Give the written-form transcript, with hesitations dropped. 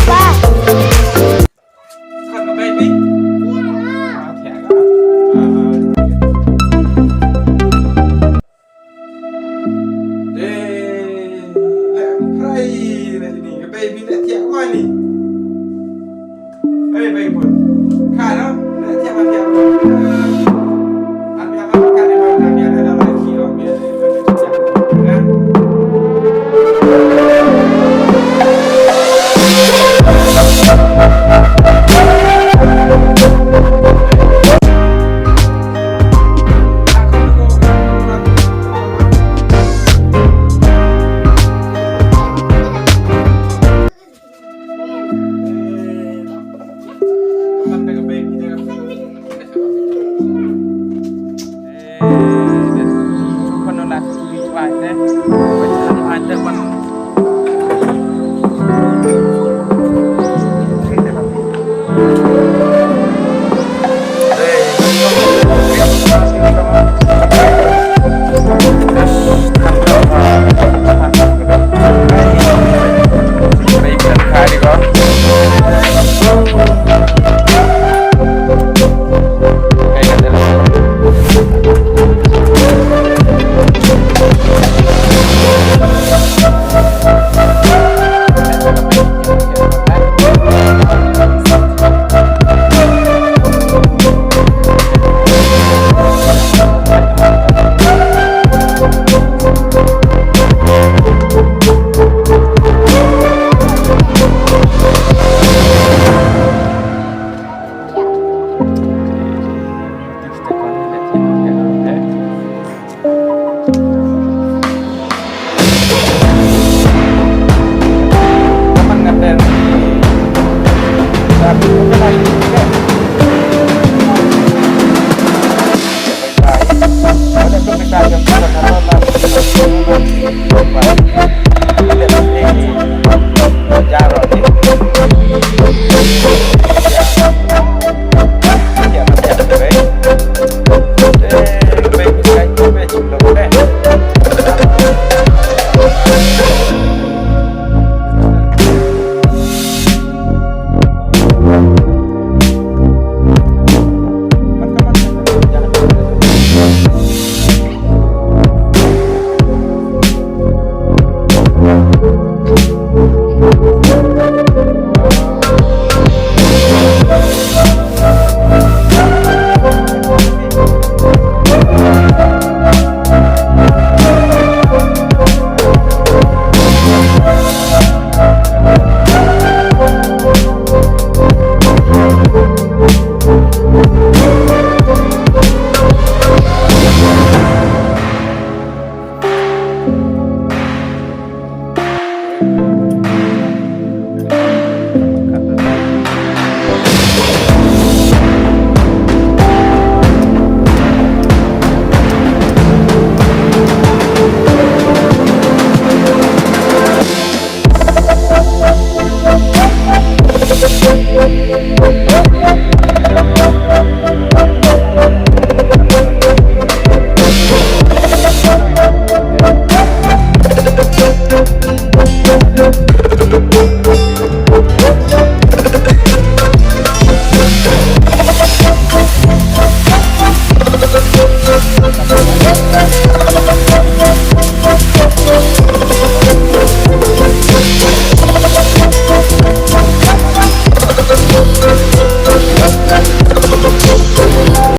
ba. Còn có baby. Thẻ đó. Baby lại thẻ ngoài nè. Ê baby buồn. Khai đó, lại thẻ mà thẻ rồi. Ăn bia mà cái này mà bia này là lại khi đó bia này là chắc chắn nha. Con nó là bị vài đấy, bây giờ ăn được con